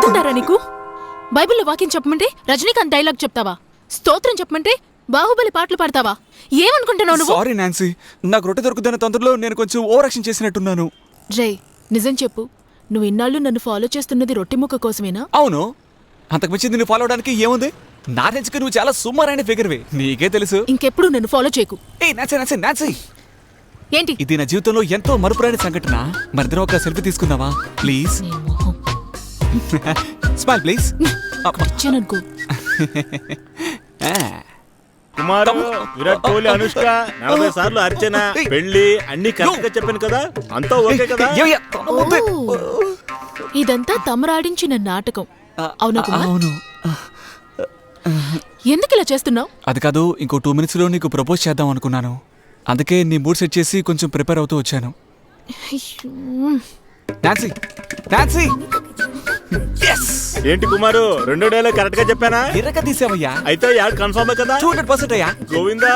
బుద్ధుంటారా నీకు? బైబిల్లో వాక్యం చెప్పమంటే రజనీకాంత్ డైలాగ్ చెప్తావా? స్తోత్రం చెప్పమంటే బాహుబలి పాటలు పాడతావా? ఏమనుకుంటున్నావు నువ్వు? సారీ నాన్సీ, నాకు రొట్టె దొరుకుతున్న తొందరలో నేను కొంచెం ఓవర్ యాక్షన్ చేసినట్టున్నాను. రే, నిజం చెప్పు, నువ్వు ఇన్నాళ్ళు నన్ను ఫాలో చేస్తున్నది రొట్టె ముక్క కోసమేనా? అవును, అంతకు మించి నిన్ను ఫాలో అవడానికి ఏముంది? నా రేంజ్కి నువ్వు చాలా సుమారైన ఫిగర్వే, నీకే తెలుసు. ఇంకెప్పుడు నన్ను ఫాలో చేయకు. ఏ నాన్సీ నాన్సీ నాన్సీ, ఏంటి ఇది నా జీవితంలో ఎంతో మరుపురాని సంఘటన. మరిద్దరం ఒక సెల్ఫీ తీసుకుందామా ప్లీజ్? నీ మొహం. Smile please. ఇచ్చాననుకో. కుమారు, విరాట్ కోహ్లీ, అనుష్క 40 సార్లు అర్చన, పెళ్లి అన్ని కరెక్ట్ గా చెప్పాను కదా, అంతా ఓకే కదా? ఓ, ఇదంతా తమరాడించిన నాటకం అవునా కుమార్? అవును. ఎందుకు ఇలా చేస్తున్నావు? అది కాదు, ఇంకో 2 minutes లో నీకు ప్రపోజ్ చేద్దాం అనుకున్నాను. అందుకే నీ మూడ్ సెట్ చేసి కొంచెం ప్రిపేర్ అవుతూ వచ్చాను. Nancy Nancy, yes! ఏంటి కుమారు, రెండో డైలాగ్ కరెక్ట్ గా చెప్పానా? ఎర్రగా తీసావయ్యా. అయితే యాడ్ కన్ఫర్మ్ కదా? 200% అయ్యా. గోవిందా.